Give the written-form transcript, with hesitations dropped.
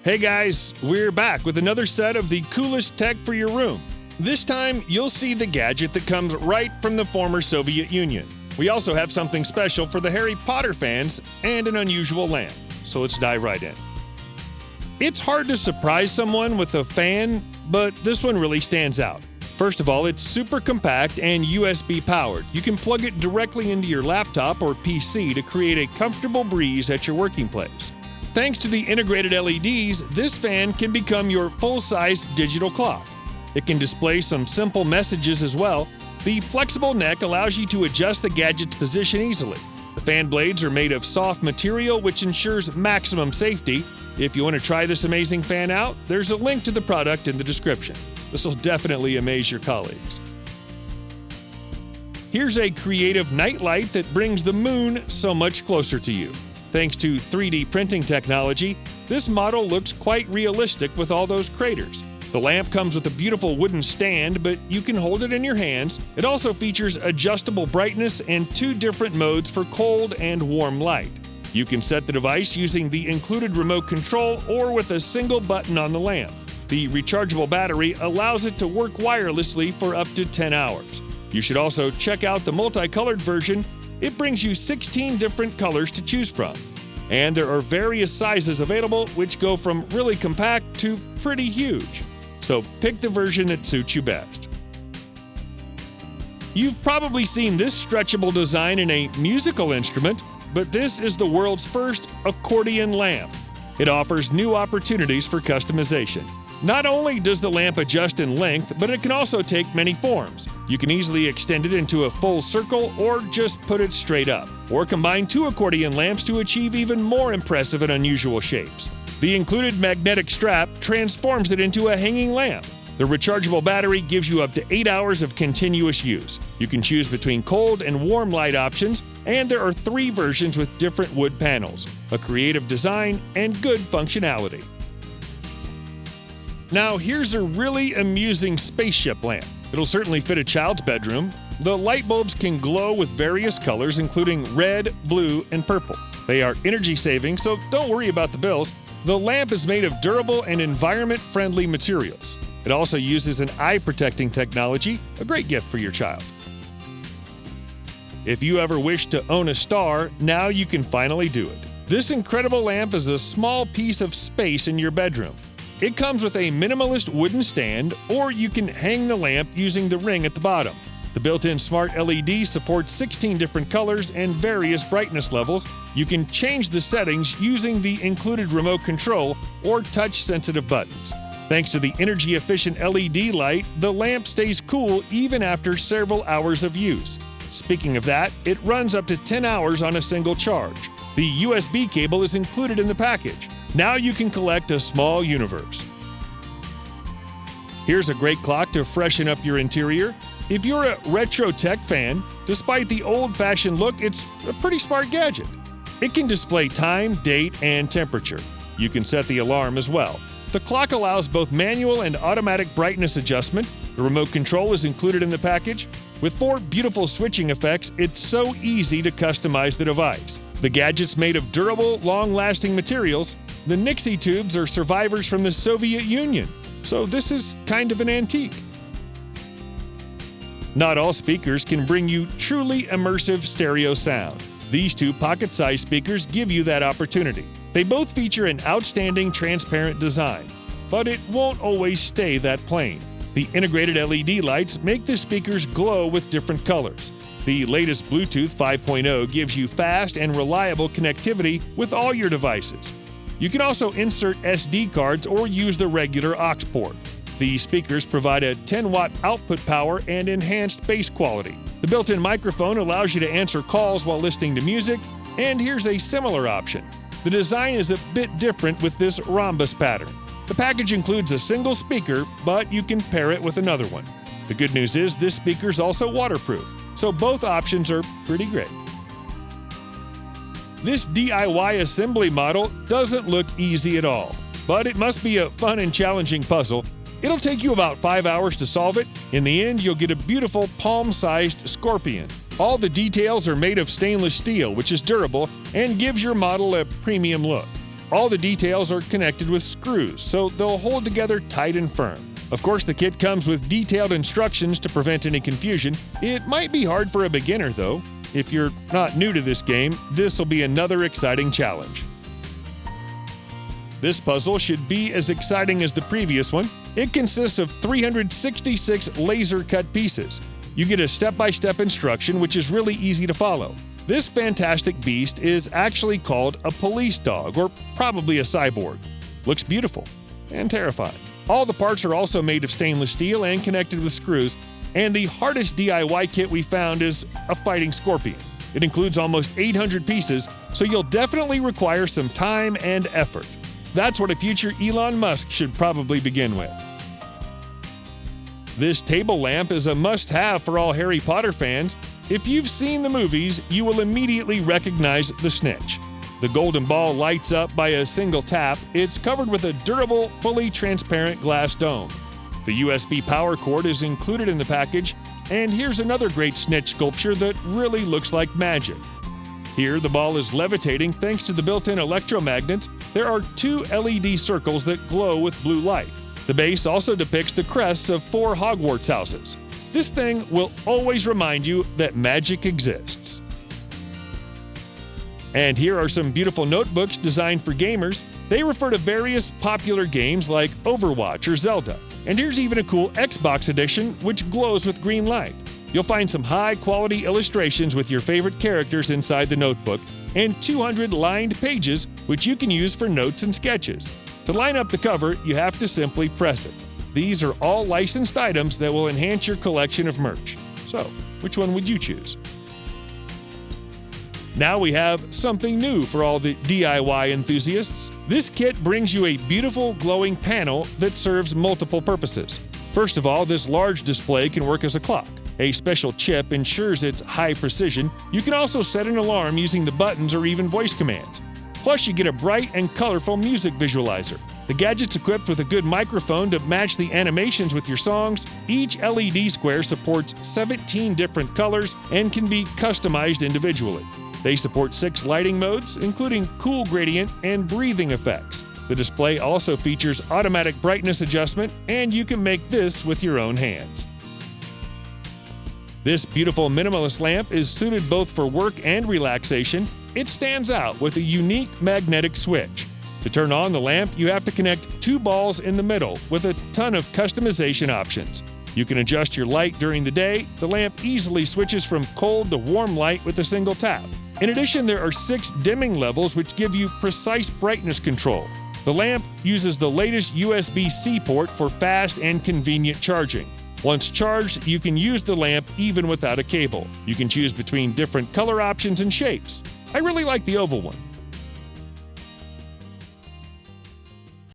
Hey guys, we're back with another set of the coolest tech for your room. This time, you'll see the gadget that comes right from the former Soviet Union. We also have something special for the Harry Potter fans and an unusual lamp. So let's dive right in. It's hard to surprise someone with a fan, but this one really stands out. First of all, it's super compact and USB powered. You can plug it directly into your laptop or PC to create a comfortable breeze at your working place. Thanks to the integrated LEDs, this fan can become your full-size digital clock. It can display some simple messages as well. The flexible neck allows you to adjust the gadget's position easily. The fan blades are made of soft material, which ensures maximum safety. If you want to try this amazing fan out, there's a link to the product in the description. This will definitely amaze your colleagues. Here's a creative night light that brings the moon so much closer to you. Thanks to 3D printing technology, this model looks quite realistic with all those craters. The lamp comes with a beautiful wooden stand, but you can hold it in your hands. It also features adjustable brightness and 2 different modes for cold and warm light. You can set the device using the included remote control or with a single button on the lamp. The rechargeable battery allows it to work wirelessly for up to 10 hours. You should also check out the multicolored version. It brings you 16 different colors to choose from. And there are various sizes available, which go from really compact to pretty huge. So pick the version that suits you best. You've probably seen this stretchable design in a musical instrument, but this is the world's first accordion lamp. It offers new opportunities for customization. Not only does the lamp adjust in length, but it can also take many forms. You can easily extend it into a full circle or just put it straight up, or combine 2 accordion lamps to achieve even more impressive and unusual shapes. The included magnetic strap transforms it into a hanging lamp. The rechargeable battery gives you up to 8 hours of continuous use. You can choose between cold and warm light options, and there are 3 versions with different wood panels, a creative design, and good functionality. Now here's a really amusing spaceship lamp. It'll certainly fit a child's bedroom. The light bulbs can glow with various colors, including red, blue, and purple. They are energy saving, so don't worry about the bills. The lamp is made of durable and environment-friendly materials. It also uses an eye-protecting technology, a great gift for your child. If you ever wish to own a star, now you can finally do it. This incredible lamp is a small piece of space in your bedroom. It comes with a minimalist wooden stand, or you can hang the lamp using the ring at the bottom. The built-in smart LED supports 16 different colors and various brightness levels. You can change the settings using the included remote control or touch-sensitive buttons. Thanks to the energy-efficient LED light, the lamp stays cool even after several hours of use. Speaking of that, it runs up to 10 hours on a single charge. The USB cable is included in the package. Now you can collect a small universe. Here's a great clock to freshen up your interior. If you're a retro tech fan, despite the old-fashioned look, it's a pretty smart gadget. It can display time, date, and temperature. You can set the alarm as well. The clock allows both manual and automatic brightness adjustment. The remote control is included in the package. With 4 beautiful switching effects, it's so easy to customize the device. The gadget's made of durable, long-lasting materials. The Nixie tubes are survivors from the Soviet Union, so this is kind of an antique. Not all speakers can bring you truly immersive stereo sound. These 2 pocket-sized speakers give you that opportunity. They both feature an outstanding transparent design, but it won't always stay that plain. The integrated LED lights make the speakers glow with different colors. The latest Bluetooth 5.0 gives you fast and reliable connectivity with all your devices. You can also insert SD cards or use the regular aux port. The speakers provide a 10-watt output power and enhanced bass quality. The built-in microphone allows you to answer calls while listening to music, and here's a similar option. The design is a bit different with this rhombus pattern. The package includes a single speaker, but you can pair it with another one. The good news is this speaker is also waterproof, so both options are pretty great. This DIY assembly model doesn't look easy at all, but it must be a fun and challenging puzzle. It'll take you about 5 hours to solve it. In the end, you'll get a beautiful palm-sized scorpion. All the details are made of stainless steel, which is durable and gives your model a premium look. All the details are connected with screws, so they'll hold together tight and firm. Of course, the kit comes with detailed instructions to prevent any confusion. It might be hard for a beginner, though. If you're not new to this game, this will be another exciting challenge. This puzzle should be as exciting as the previous one. It consists of 366 laser-cut pieces. You get a step-by-step instruction, which is really easy to follow. This fantastic beast is actually called a police dog, or probably a cyborg. Looks beautiful and terrifying. All the parts are also made of stainless steel and connected with screws, and the hardest DIY kit we found is a fighting scorpion. It includes almost 800 pieces, so you'll definitely require some time and effort. That's what a future Elon Musk should probably begin with. This table lamp is a must-have for all Harry Potter fans. If you've seen the movies, you will immediately recognize the Snitch. The golden ball lights up by a single tap. It's covered with a durable, fully transparent glass dome. The USB power cord is included in the package, and here's another great Snitch sculpture that really looks like magic. Here, the ball is levitating thanks to the built-in electromagnets. There are 2 LED circles that glow with blue light. The base also depicts the crests of 4 Hogwarts houses. This thing will always remind you that magic exists. And here are some beautiful notebooks designed for gamers. They refer to various popular games like Overwatch or Zelda. And here's even a cool Xbox edition, which glows with green light. You'll find some high-quality illustrations with your favorite characters inside the notebook, and 200 lined pages, which you can use for notes and sketches. To line up the cover, you have to simply press it. These are all licensed items that will enhance your collection of merch. So, which one would you choose? Now we have something new for all the DIY enthusiasts. This kit brings you a beautiful glowing panel that serves multiple purposes. First of all, this large display can work as a clock. A special chip ensures its high precision. You can also set an alarm using the buttons or even voice commands. Plus, you get a bright and colorful music visualizer. The gadget's equipped with a good microphone to match the animations with your songs. Each LED square supports 17 different colors and can be customized individually. They support 6 lighting modes, including cool gradient and breathing effects. The display also features automatic brightness adjustment, and you can make this with your own hands. This beautiful minimalist lamp is suited both for work and relaxation. It stands out with a unique magnetic switch. To turn on the lamp, you have to connect 2 balls in the middle with a ton of customization options. You can adjust your light during the day. The lamp easily switches from cold to warm light with a single tap. In addition, there are 6 dimming levels which give you precise brightness control. The lamp uses the latest USB-C port for fast and convenient charging. Once charged, you can use the lamp even without a cable. You can choose between different color options and shapes. I really like the oval one.